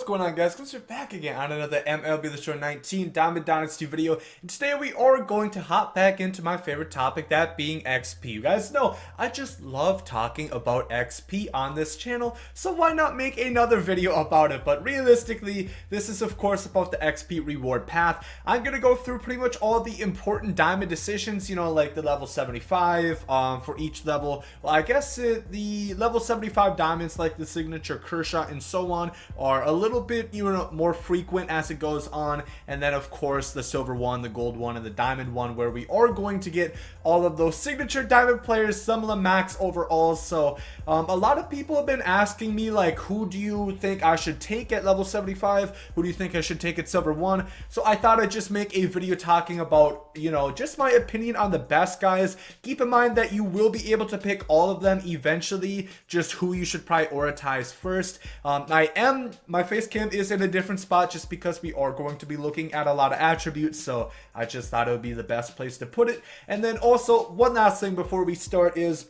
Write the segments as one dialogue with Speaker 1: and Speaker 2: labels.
Speaker 1: what's going on, guys? We're back again on another MLB The Show 19 Diamond Dynasty video, and today we are going to hop back into my favorite topic, that being XP. You guys know I just love talking about XP on this channel, so why not make another video about it? But realistically, this is of course about the XP reward path. I'm gonna go through pretty much all the important diamond decisions, you know, like the level 75 for each level. Well, I guess the level 75 diamonds, like the signature Kershaw and so on, are a little bit, you know, more frequent as it goes on. And then of course the silver one, the gold one, and the diamond one, where we are going to get all of those signature diamond players, some of them max overalls. So a lot of people have been asking me, like, who do you think I should take at level 75? Who do you think I should take at silver 1? So I thought I'd just make a video talking about, you know, just my opinion on the best guys. Keep in mind that you will be able to pick all of them eventually, just who you should prioritize first. My face cam is in a different spot just because we are going to be looking at a lot of attributes, so I just thought it would be the best place to put it. And then also, one last thing before we start is,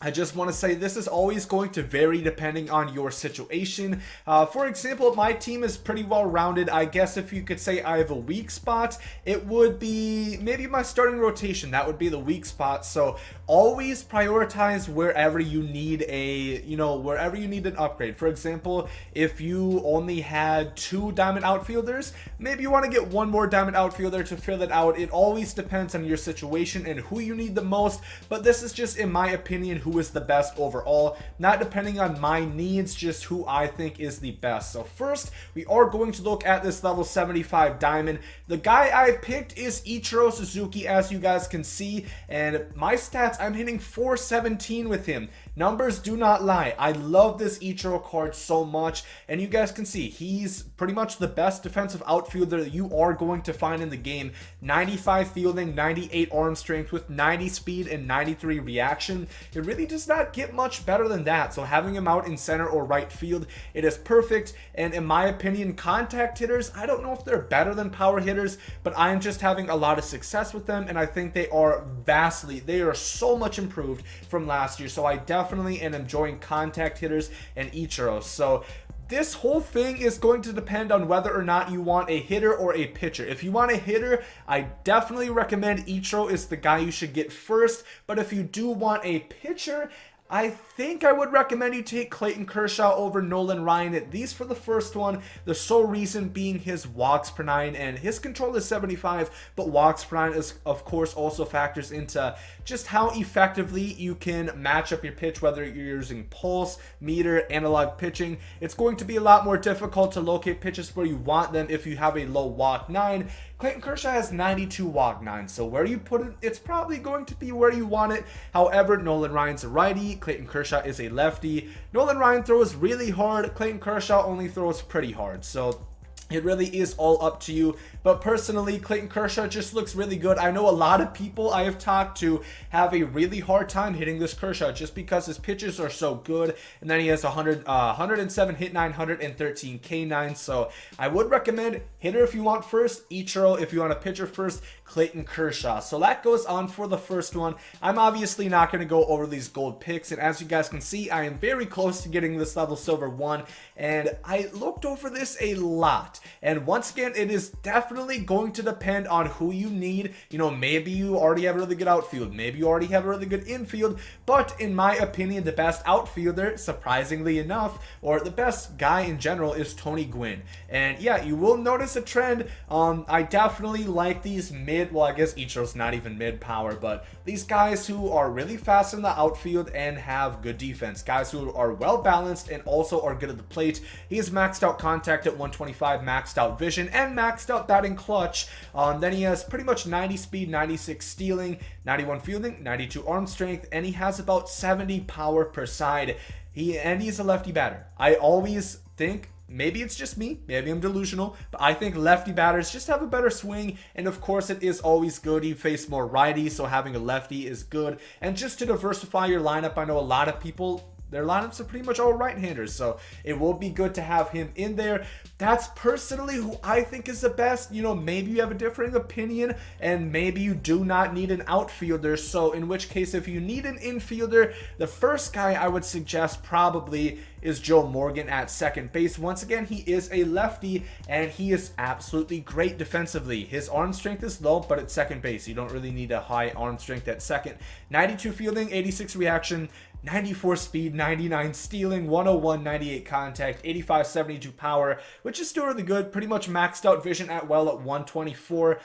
Speaker 1: I just want to say this is always going to vary depending on your situation. For example, my team is pretty well rounded. I guess if you could say I have a weak spot, it would be maybe my starting rotation. That would be the weak spot. So always prioritize wherever you need wherever you need an upgrade. For example, if you only had 2 diamond outfielders, maybe you want to get 1 more diamond outfielder to fill it out. It always depends on your situation and who you need the most, but this is just, in my opinion, who is the best overall, not depending on my needs, just who I think is the best. So first, we are going to look at this level 75 diamond. The guy I picked is Ichiro Suzuki, as you guys can see, and my stats, I'm hitting 417 with him. Numbers do not lie. I love this Ichiro card so much, and you guys can see he's pretty much the best defensive outfielder that you are going to find in the game. 95 fielding, 98 arm strength with 90 speed and 93 reaction. It really does not get much better than that. So having him out in center or right field, it is perfect. And in my opinion, contact hitters, I don't know if they're better than power hitters, but I am just having a lot of success with them, and I think they are so much improved from last year. So I definitely am enjoying contact hitters and Ichiro. So this whole thing is going to depend on whether or not you want a hitter or a pitcher. If you want a hitter, I definitely recommend Ichiro is the guy you should get first. But if you do want a pitcher, I think I would recommend you take Clayton Kershaw over Nolan Ryan, at least for the first one. The sole reason being his walks per 9, and his control is 75, but walks per 9 is, of course, also factors into just how effectively you can match up your pitch, whether you're using pulse, meter, analog pitching. It's going to be a lot more difficult to locate pitches where you want them if you have a low walk 9. Clayton Kershaw has 92 walk 9, so where you put it, it's probably going to be where you want it. However, Nolan Ryan's a righty, Clayton Kershaw is a lefty. Nolan Ryan throws really hard, Clayton Kershaw only throws pretty hard, so it really is all up to you. But personally, Clayton Kershaw just looks really good. I know a lot of people I have talked to have a really hard time hitting this Kershaw just because his pitches are so good. And then he has 107 hit 9, 113 K9. So I would recommend hitter if you want first, Ichiro if you want a pitcher first, Clayton Kershaw. So that goes on for the first one. I'm obviously not going to go over these gold picks. And as you guys can see, I am very close to getting this level silver 1. And I looked over this a lot. And once again, it is definitely going to depend on who you need. You know, maybe you already have a really good outfield, maybe you already have a really good infield, but in my opinion, the best outfielder, surprisingly enough, or the best guy in general, is Tony Gwynn. And yeah, you will notice a trend. I definitely like these mid, well, I guess Ichiro's not even mid power, but these guys who are really fast in the outfield and have good defense, guys who are well balanced and also are good at the plate. He has maxed out contact at 125, maxed out vision, and maxed out batting clutch. Then he has pretty much 90 speed, 96 stealing, 91 fielding, 92 arm strength, and he has about 70 power per side. He's a lefty batter. I always think, maybe it's just me, maybe I'm delusional, but I think lefty batters just have a better swing, and of course it is always good you face more righties, so having a lefty is good. And just to diversify your lineup, I know a lot of people their lineups are pretty much all right-handers, so it will be good to have him in there. That's personally who I think is the best. You know, maybe you have a differing opinion, and maybe you do not need an outfielder, so in which case, if you need an infielder, the first guy I would suggest probably is Joe Morgan at second base. Once again, he is a lefty, and he is absolutely great defensively. His arm strength is low, but at second base, you don't really need a high arm strength at second. 92 fielding, 86 reaction, 94 speed, 99 stealing, 101, 98 contact, 85, 72 power, which is still really good. Pretty much maxed out vision at 124.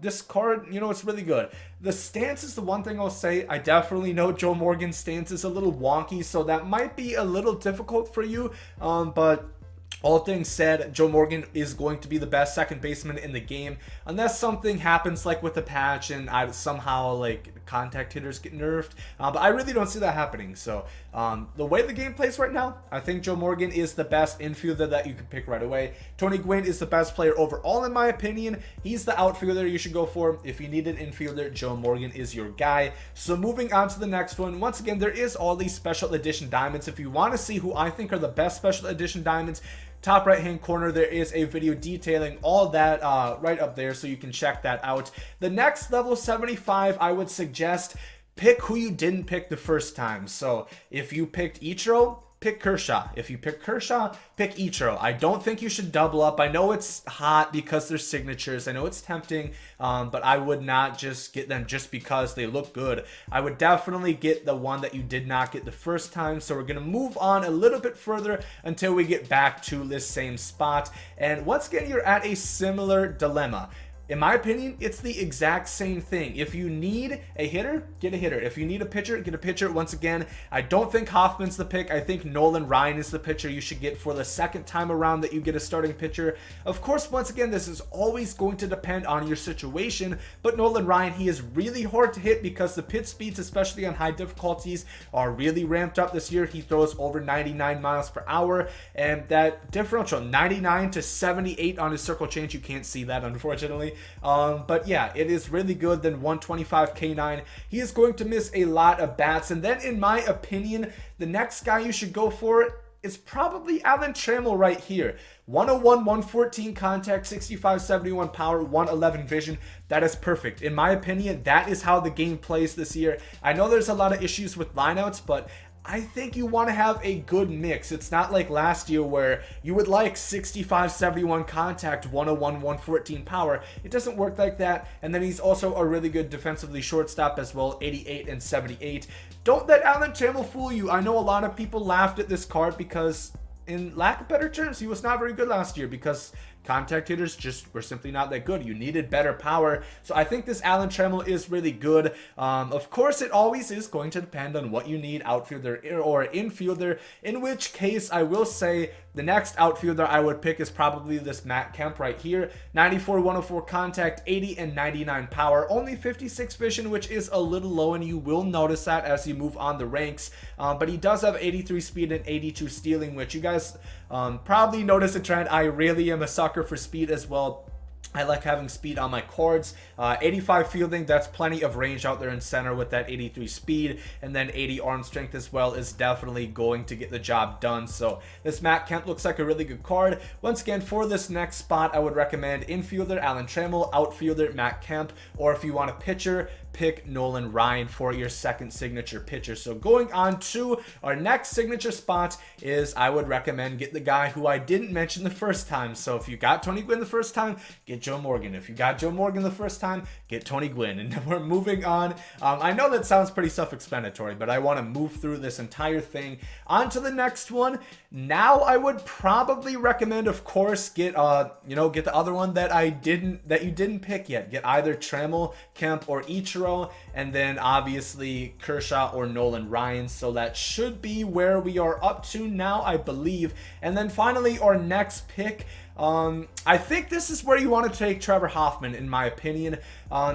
Speaker 1: This card, you know, it's really good. The stance is the one thing I'll say. I definitely know Joe Morgan's stance is a little wonky, so that might be a little difficult for you, but all things said, Joe Morgan is going to be the best second baseman in the game, unless something happens like with the patch and somehow like contact hitters get nerfed. But I really don't see that happening. So the way the game plays right now, I think Joe Morgan is the best infielder that you can pick right away. Tony Gwynn is the best player overall in my opinion. He's the outfielder you should go for. If you need an infielder, Joe Morgan is your guy. So moving on to the next one. Once again, there is all these special edition diamonds. If you want to see who I think are the best special edition diamonds, top right hand corner, there is a video detailing all that right up there, so you can check that out. The next level 75, I would suggest pick who you didn't pick the first time. So if you picked Ichiro, pick Kershaw. If you pick Kershaw, pick Ichiro. I don't think you should double up. I know it's hot because they're signatures. I know it's tempting, but I would not just get them just because they look good. I would definitely get the one that you did not get the first time. So we're going to move on a little bit further until we get back to this same spot. And once again, you're at a similar dilemma. In my opinion, it's the exact same thing. If you need a hitter, get a hitter. If you need a pitcher, get a pitcher. Once again, I don't think Hoffman's the pick. I think Nolan Ryan is the pitcher you should get for the second time around that you get a starting pitcher. Of course, once again, this is always going to depend on your situation, but Nolan Ryan, he is really hard to hit because the pitch speeds, especially on high difficulties, are really ramped up this year. He throws over 99 miles per hour, and that differential, 99 to 78 on his circle change, you can't see that, unfortunately. But yeah, it is really good. Then 125 K9. He is going to miss a lot of bats. And then in my opinion, the next guy you should go for is probably Alan Trammell right here. 101, 114 contact, 65, 71 power, 111 vision. That is perfect. In my opinion, that is how the game plays this year. I know there's a lot of issues with lineouts, but I think you want to have a good mix. It's not like last year where you would like 65, 71 contact, 101, 114 power. It doesn't work like that. And then he's also a really good defensively shortstop as well, 88 and 78. Don't let Alan Trammell fool you. I know a lot of people laughed at this card because, in lack of better terms, he was not very good last year because contact hitters just were simply not that good. You needed better power. So I think this Alan Trammell is really good. Of course, it always is going to depend on what you need, outfielder or infielder, in which case I will say the next outfielder I would pick is probably this Matt Kemp right here. 94, 104 contact, 80 and 99 power, only 56 vision, which is a little low, and you will notice that as you move on the ranks. But he does have 83 speed and 82 stealing, which you guys probably notice a trend. I really am a sucker for speed as well. I like having speed on my cards. 85 fielding, that's plenty of range out there in center with that 83 speed, and then 80 arm strength as well is definitely going to get the job done. So this Matt Kemp looks like a really good card. Once again, for this next spot, I would recommend infielder Alan Trammell, outfielder Matt Kemp, or if you want a pitcher, pick Nolan Ryan for your second signature pitcher. So going on to our next signature spot is I would recommend get the guy who I didn't mention the first time. So if you got Tony Gwynn the first time, get Joe Morgan. If you got Joe Morgan the first time, get Tony Gwynn. And we're moving on. I know that sounds pretty self-explanatory, but I want to move through this entire thing. On to the next one. Now I would probably recommend, of course, get get the other one that you didn't pick yet. Get either Trammell, Kemp, or Ichiro, and then obviously Kershaw or Nolan Ryan. So that should be where we are up to now, I believe. And then finally, our next pick, I think this is where you want to take Trevor Hoffman, in my opinion.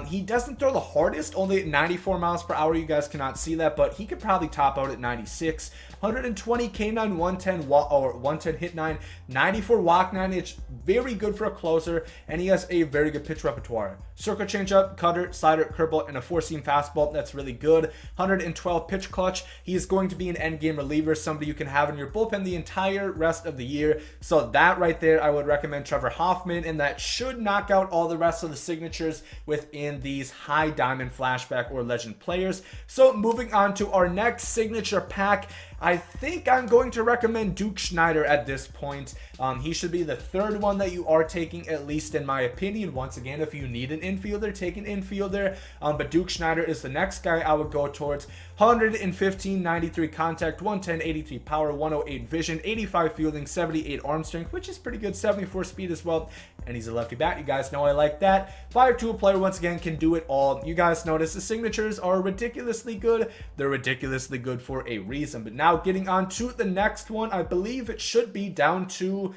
Speaker 1: He doesn't throw the hardest, only at 94 miles per hour. You guys cannot see that, but he could probably top out at 96. 120 K9, 110 or 110 hit 9, 94 walk 9. It's very good for a closer, and he has a very good pitch repertoire. Circle changeup, cutter, slider, curveball, and a four-seam fastball. That's really good. 112 pitch clutch. He is going to be an end-game reliever, somebody you can have in your bullpen the entire rest of the year. So that right there, I would recommend Trevor Hoffman, and that should knock out all the rest of the signatures within these high diamond flashback or legend players. So moving on to our next signature pack, I think I'm going to recommend Duke Schneider at this point. He should be the third one that you are taking, at least in my opinion. Once again, if you need an infielder, take an infielder. But Duke Schneider is the next guy I would go towards. 115, 93 contact, 110, 83 power, 108 vision, 85 fielding, 78 arm strength, which is pretty good, 74 speed as well. And he's a lefty bat. You guys know I like that. 5'2" player, once again, can do it all. You guys notice the signatures are ridiculously good. They're ridiculously good for a reason. But now getting on to the next one, I believe it should be down to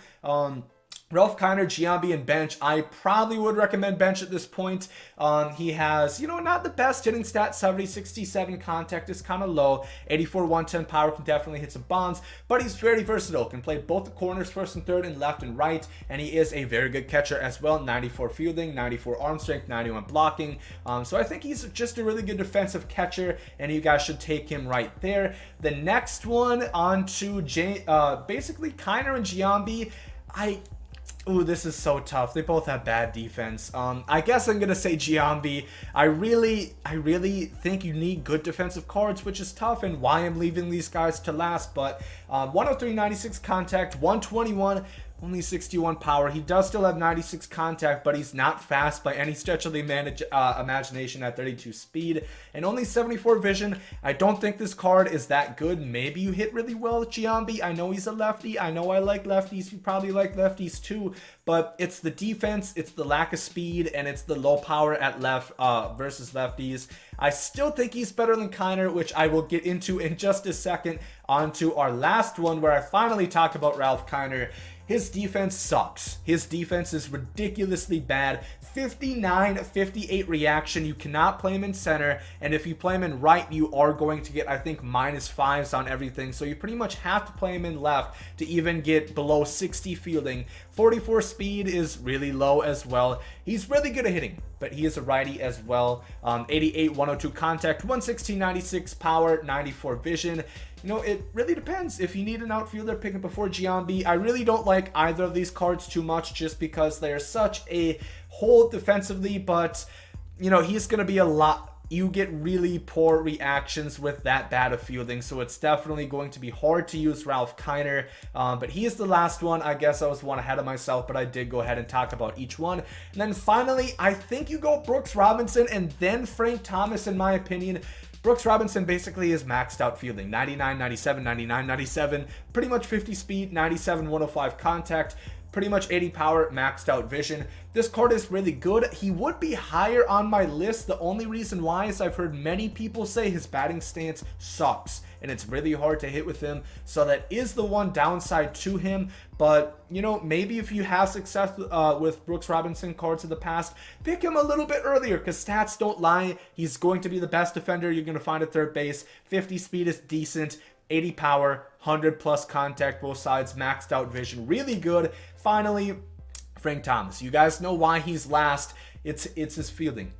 Speaker 1: Ralph Kiner, Giambi, and bench. I probably would recommend bench at this point. He has, not the best hitting stat. 70, 67 contact is kind of low. 84, 110 power, can definitely hit some bombs, but he's very versatile. Can play both the corners, first and third, and left and right, and he is a very good catcher as well. 94 fielding, 94 arm strength, 91 blocking. So I think he's just a really good defensive catcher, and you guys should take him right there. The next one on to basically Kiner and Giambi. Ooh, this is so tough. They both have bad defense. I guess I'm gonna say Giambi. I really think you need good defensive cards, which is tough, and why I'm leaving these guys to last. But 103, 96 contact, 121. Only 61 power. He does still have 96 contact, but he's not fast by any stretch of the imagination at 32 speed. And only 74 vision. I don't think this card is that good. Maybe you hit really well with Giambi. I know he's a lefty. I know I like lefties. You probably like lefties too. But it's the defense, it's the lack of speed, and it's the low power at left versus lefties. I still think he's better than Kiner, which I will get into in just a second. On to our last one, where I finally talk about Ralph Kiner. His defense sucks. His defense is ridiculously bad. 59, 58 reaction. You cannot play him in center, and if you play him in right, you are going to get, I think, -5s on everything. So you pretty much have to play him in left to even get below 60 fielding. 44 speed is really low as well. He's really good at hitting, but he is a righty as well. 88, 102 contact, 116, 96 power, 94 vision. It really depends. If you need an outfielder, pick him before Giambi. I really don't like either of these cards too much, just because they are such a hole defensively, but he's going to be a lot. You get really poor reactions with that bad of fielding, so it's definitely going to be hard to use Ralph Kiner. But he is the last one. I guess I was one ahead of myself, but I did go ahead and talk about each one. And then finally, I think you go Brooks Robinson and then Frank Thomas, in my opinion. Brooks Robinson basically is maxed out fielding. 99, 97, 99, 97, pretty much 50 speed, 97, 105 contact, pretty much 80 power, maxed out vision. This card is really good. He would be higher on my list. The only reason why is I've heard many people say his batting stance sucks, and it's really hard to hit with him. So that is the one downside to him. But, maybe if you have success with Brooks Robinson cards in the past, pick him a little bit earlier, because stats don't lie. He's going to be the best defender you're going to find at third base. 50 speed is decent. 80 power, 100 plus contact, both sides, maxed out vision, really good. Finally, Frank Thomas. You guys know why he's last. It's his fielding.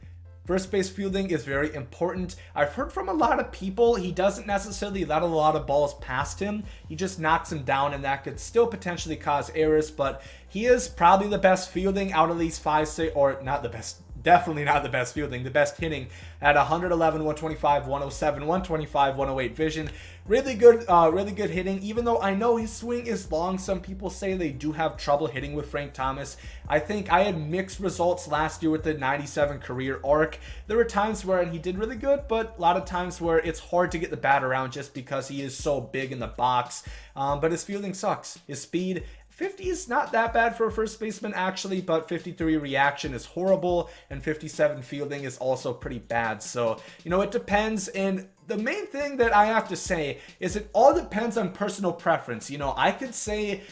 Speaker 1: First base fielding is very important. I've heard from a lot of people he doesn't necessarily let a lot of balls past him. He just knocks them down, and that could still potentially cause errors, but he is probably the best fielding out of these 5, 6, or not the best. Definitely not the best fielding, the best hitting at 111, 125, 107, 125, 108 vision. Really good hitting, even though I know his swing is long. Some people say they do have trouble hitting with Frank Thomas. I think I had mixed results last year with the 97 career arc. There were times where he did really good, but a lot of times where it's hard to get the bat around just because he is so big in the box. But his fielding sucks. His speed, 50 is not that bad for a first baseman, actually, but 53 reaction is horrible, and 57 fielding is also pretty bad. So, it depends, and the main thing that I have to say is it all depends on personal preference. You know, I could say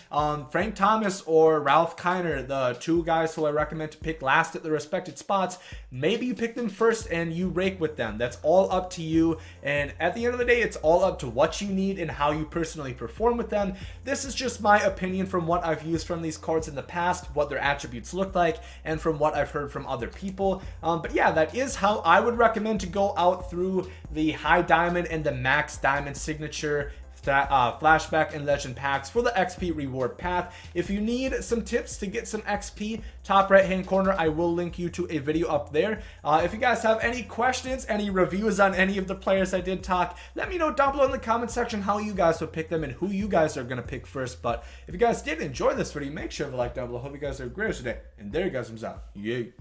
Speaker 1: Frank Thomas or Ralph Kiner, the two guys who I recommend to pick last at the respected spots. Maybe you pick them first and you rake with them. That's all up to you. And at the end of the day, it's all up to what you need and how you personally perform with them. This is just my opinion from what I've used from these cards in the past, what their attributes look like, and from what I've heard from other people. But yeah, that is how I would recommend to go out through the high diamond and the max diamond signature flashback and legend packs for the XP reward path. If you need some tips to get some XP, top right hand corner, I will link you to a video up there. If you guys have any questions, any reviews on any of the players I did talk, let me know down below in the comment section how you guys would pick them and who you guys are going to pick first. But if you guys did enjoy this video, make sure to like down below. Hope you guys are great today. And there you guys comes out. Yay.